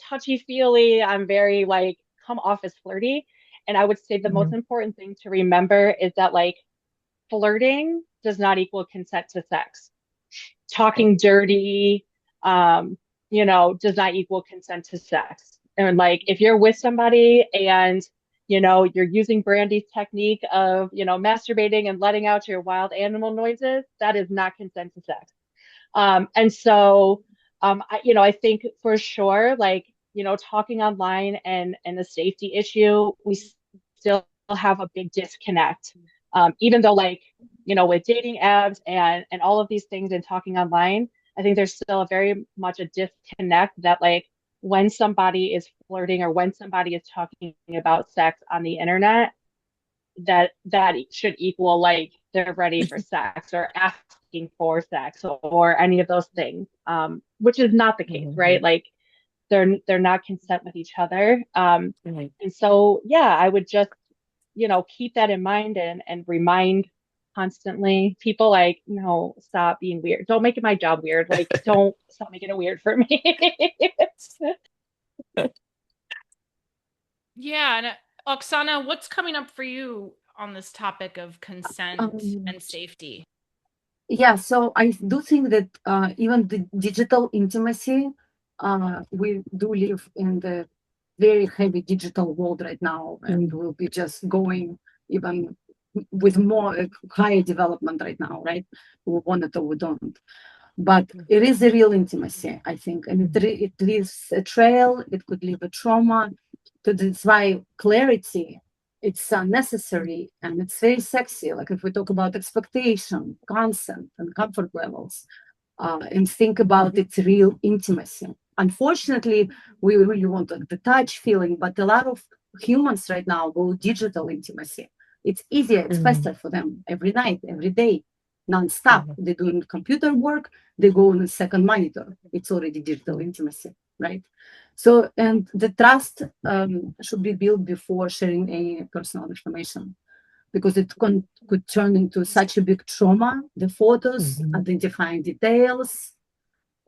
touchy-feely. I'm very, like, come off as flirty. And I would say the most important thing to remember is that, like, flirting does not equal consent to sex. Talking dirty, does not equal consent to sex. And like, if you're with somebody and, you're using Brandy's technique of, masturbating and letting out your wild animal noises, that is not consent to sex. And so, I think for sure, like, talking online and the safety issue, we still have a big disconnect. Even though, like, with dating apps and all of these things and talking online, I think there's still very much a disconnect that, like, when somebody is flirting or when somebody is talking about sex on the internet, that should equal, like, they're ready for sex or asking for sex or any of those things, which is not the case, right? Like, they're not consent with each other. And so, yeah, I would just, keep that in mind and remind constantly people, like, no, stop being weird. Don't make my job weird. Like, don't stop making it weird for me. Yeah, and Oksana, what's coming up for you on this topic of consent and safety? Yeah, so I do think that even the digital intimacy, we do live in the very heavy digital world right now, and we'll be just going even with more higher development right now, right? We want it or we don't. But it is a real intimacy, I think, and it leaves a trail. It could leave a trauma. So that's why clarity, it's necessary, and it's very sexy. Like, if we talk about expectation, consent, and comfort levels, and think about its real intimacy. Unfortunately, we really want the touch feeling, but a lot of humans right now go digital intimacy. It's easier, it's faster for them every night, every day, non-stop. They're doing computer work, they go on a second monitor. It's already digital intimacy, right? So, and the trust should be built before sharing any personal information, because it could turn into such a big trauma. The photos, identifying details,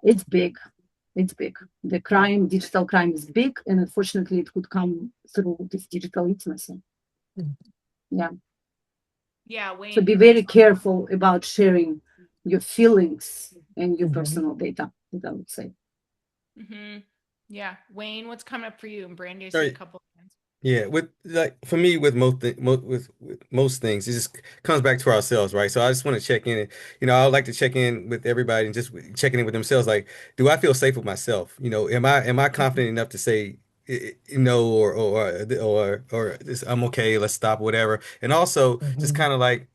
it's big. It's big. The crime, digital crime is big, and unfortunately, it could come through this digital intimacy. Yeah. Yeah, Wayne. So be very careful about sharing your feelings and your personal data, I would say. Yeah, Wayne, what's coming up for you? And Brandy, I see a Right. couple of hands. Yeah, with like for me with with most things, it just comes back to ourselves, right? So I just want to check in. I would like to check in with everybody and just checking in with themselves. Like, do I feel safe with myself? Am I confident enough to say no or this, I'm okay, let's stop, whatever. And also just kind of like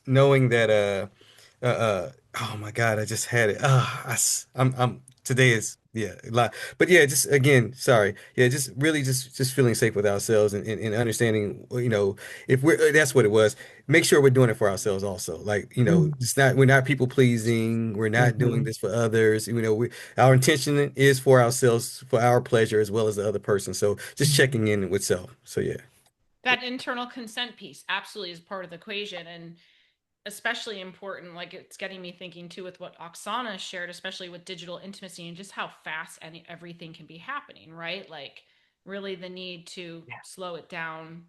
knowing that oh my God, I just had it. I'm today is a lot. But yeah, just again, sorry. Yeah, just really just feeling safe with ourselves and understanding, if that's what it was. Make sure we're doing it for ourselves also. Like, we're not people pleasing. We're not doing this for others. Our intention is for ourselves, for our pleasure as well as the other person. So just checking in with self. So yeah. That internal consent piece absolutely is part of the equation, and especially important, like, it's getting me thinking too with what Oksana shared, especially with digital intimacy and just how fast everything can be happening, right? Like, really the need to slow it down,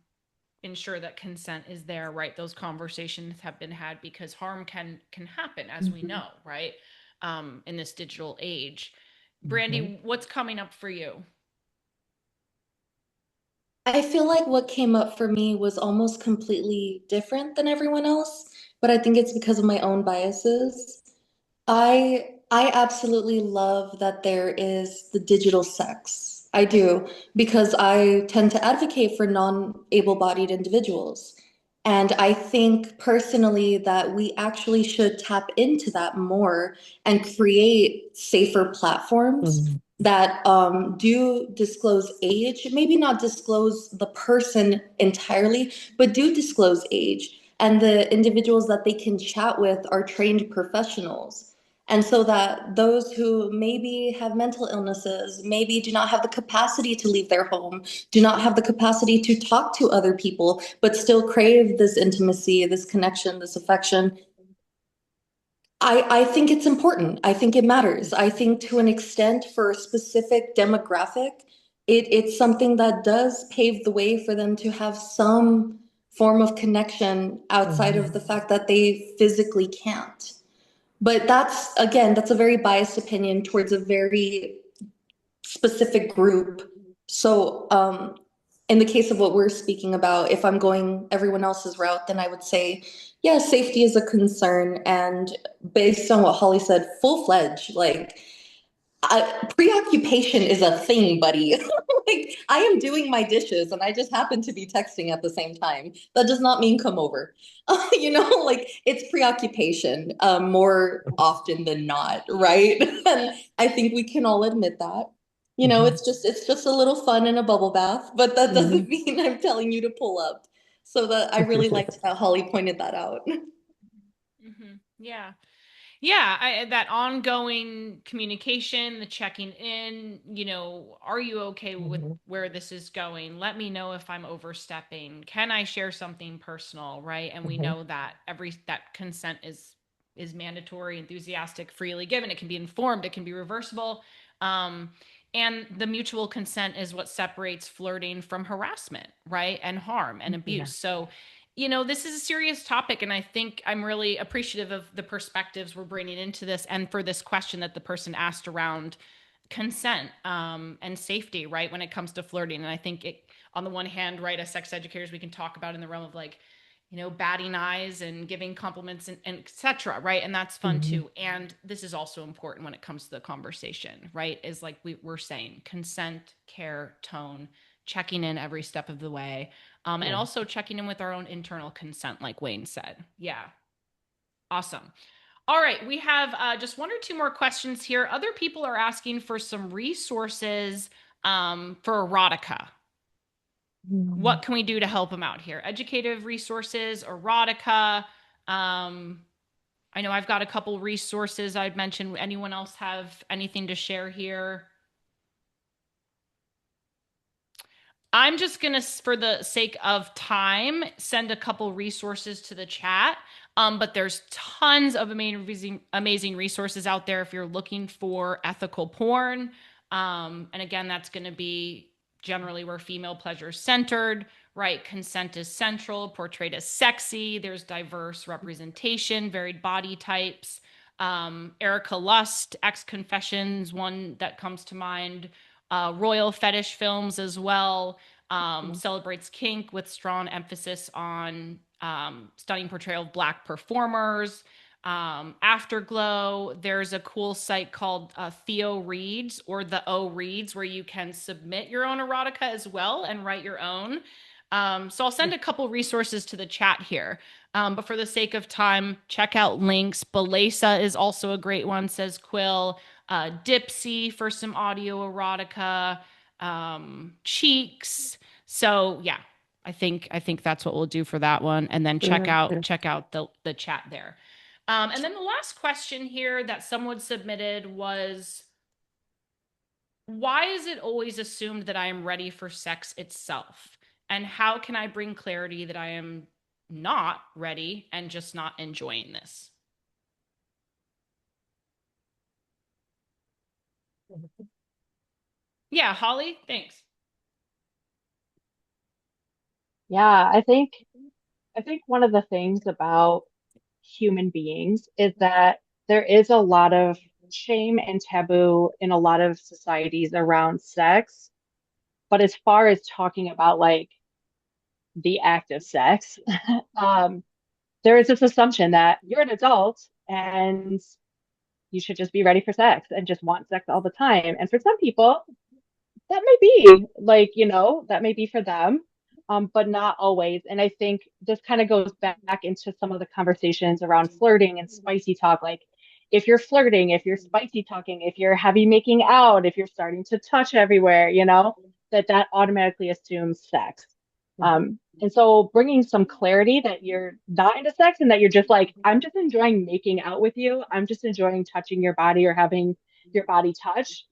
ensure that consent is there, right? Those conversations have been had, because harm can happen, as we know, right? In this digital age. Brandy, what's coming up for you? I feel like what came up for me was almost completely different than everyone else, but I think it's because of my own biases. I absolutely love that there is the digital sex. I do, because I tend to advocate for non-able-bodied individuals. And I think personally that we actually should tap into that more and create safer platforms that do disclose age, maybe not disclose the person entirely, but do disclose age. And the individuals that they can chat with are trained professionals. And so that those who maybe have mental illnesses, maybe do not have the capacity to leave their home, do not have the capacity to talk to other people, but still crave this intimacy, this connection, this affection. I think it's important. I think it matters. I think to an extent for a specific demographic, it's something that does pave the way for them to have some form of connection outside of the fact that they physically can't. But that's, again, that's a very biased opinion towards a very specific group. So, in the case of what we're speaking about, if I'm going everyone else's route, then I would say, yeah, safety is a concern. And based on what Holly said, full-fledged, like, preoccupation is a thing, buddy. Like, I am doing my dishes and I just happen to be texting at the same time. That does not mean come over. Like, it's preoccupation more often than not, right? And I think we can all admit that. It's just a little fun in a bubble bath, but that doesn't mean I'm telling you to pull up. So that I really liked that Holly pointed that out. Yeah. Yeah, that ongoing communication, the checking in, are you okay with where this is going? Let me know if I'm overstepping. Can I share something personal, right? And we know that that consent is mandatory, enthusiastic, freely given. It can be informed, it can be reversible. And the mutual consent is what separates flirting from harassment, right? And harm and abuse. So this is a serious topic, and I think I'm really appreciative of the perspectives we're bringing into this, and for this question that the person asked around consent and safety, right, when it comes to flirting. And I think on the one hand, right, as sex educators, we can talk about in the realm of like, batting eyes and giving compliments and etc., right? And that's fun too. And this is also important when it comes to the conversation, right? Is like we're saying consent, care, tone, checking in every step of the way. And also checking in with our own internal consent, like Wayne said. Yeah. Awesome. All right. We have just one or two more questions here. Other people are asking for some resources for erotica. What can we do to help them out here? Educative resources, erotica. I know I've got a couple resources I'd mentioned. Anyone else have anything to share here? I'm just going to, for the sake of time, send a couple resources to the chat. But there's tons of amazing resources out there if you're looking for ethical porn. And again, that's going to be generally where female pleasure is centered, right? Consent is central, portrayed as sexy. There's diverse representation, varied body types. Erica Lust, Ex Confessions, one that comes to mind. Royal fetish films as well. Celebrates kink with strong emphasis on stunning portrayal of Black performers. Afterglow, there's a cool site called Theo Reads, or the O Reads, where you can submit your own erotica as well and write your own. So I'll send a couple resources to the chat here. But for the sake of time, check out links. Belesa is also a great one, says Quill. Dipsy for some audio erotica. Cheeks. So yeah, I think that's what we'll do for that one. And then check out the chat there. And then the last question here that someone submitted was, why is it always assumed that I am ready for sex itself? And how can I bring clarity that I am not ready and just not enjoying this? Yeah, Holly, thanks. Yeah, I think one of the things about human beings is that there is a lot of shame and taboo in a lot of societies around sex. But as far as talking about like the act of sex, um, there is this assumption that you're an adult and you should just be ready for sex and just want sex all the time. And for some people, that may be like, that may be for them, but not always. And I think this kind of goes back into some of the conversations around flirting and spicy talk. Like, if you're flirting, if you're spicy talking, if you're heavy making out, if you're starting to touch everywhere, that automatically assumes sex. And so bringing some clarity that you're not into sex and that you're just like, I'm just enjoying making out with you. I'm just enjoying touching your body or having your body touch.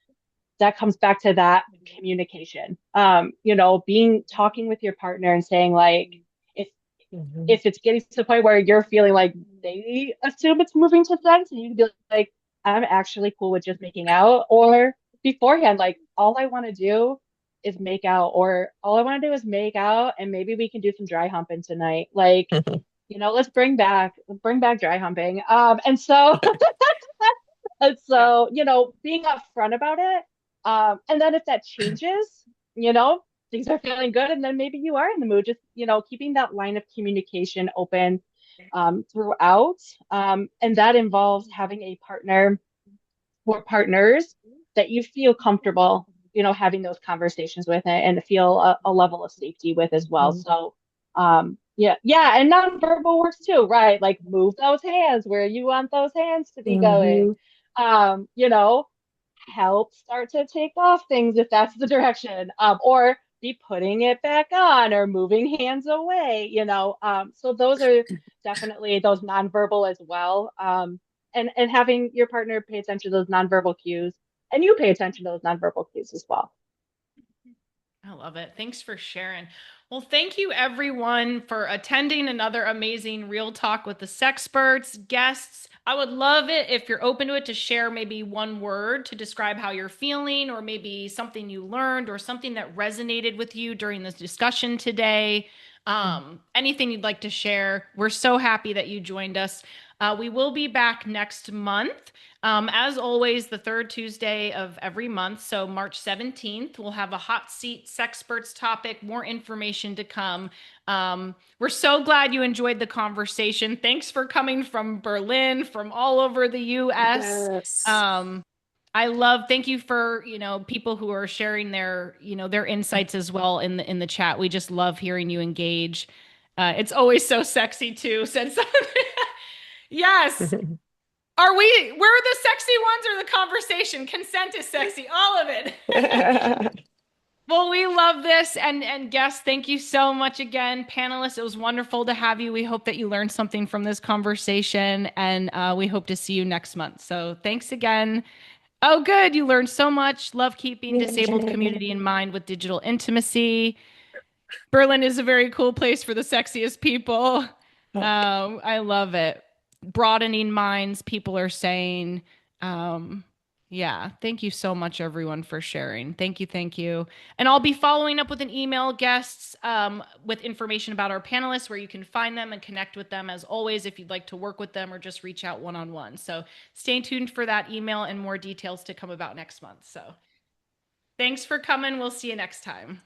That comes back to that communication. Being talking with your partner and saying like, if Mhm. if it's getting to the point where you're feeling like they assume it's moving to sex, and you can be like, I'm actually cool with just making out, or beforehand, like all I want to do is make out, or all I want to do is make out, and maybe we can do some dry humping tonight. Like, let's bring back dry humping. And Yeah. so, being upfront about it. And then if that changes, you know, things are feeling good, and then maybe you are in the mood, just, keeping that line of communication open throughout. And that involves having a partner or partners that you feel comfortable, having those conversations with and feel a level of safety with as well. Mhm. So, yeah, yeah, and nonverbal works too, right? Like move those hands where you want those hands to be going. Mhm. Um, you know, help start to take off things if that's the direction, or be putting it back on or moving hands away, so those are definitely those nonverbal as well. And having your partner pay attention to those nonverbal cues, and you pay attention to those nonverbal cues as well. I love it. Thanks for sharing. Well, thank you everyone for attending another amazing Real Talk with the Sexperts guests. I would love it if you're open to it to share maybe one word to describe how you're feeling, or maybe something you learned or something that resonated with you during this discussion today. Anything you'd like to share. We're so happy that you joined us. We will be back next month. As always, the third Tuesday of every month. So March 17th, we'll have a hot seat Sexperts topic, more information to come. We're so glad you enjoyed the conversation. Thanks for coming from Berlin, from all over the US. Yes. Thank you for, people who are sharing their insights as well in the chat. We just love hearing you engage. It's always so sexy too, said something. Yes. We're the sexy ones or the conversation? Consent is sexy, all of it. Well, we love this. And guests, thank you so much again. Panelists, it was wonderful to have you. We hope that you learned something from this conversation, and we hope to see you next month. So thanks again. Oh, good. You learned so much. Love keeping disabled community in mind with digital intimacy. Berlin is a very cool place for the sexiest people. I love it. Broadening minds, people are saying. Um, yeah, thank you so much, everyone, for sharing. Thank you, thank you. And I'll be following up with an email, guests, with information about our panelists, where you can find them and connect with them, as always, if you'd like to work with them or just reach out one-on-one. So stay tuned for that email and more details to come about next month. So thanks for coming. We'll see you next time.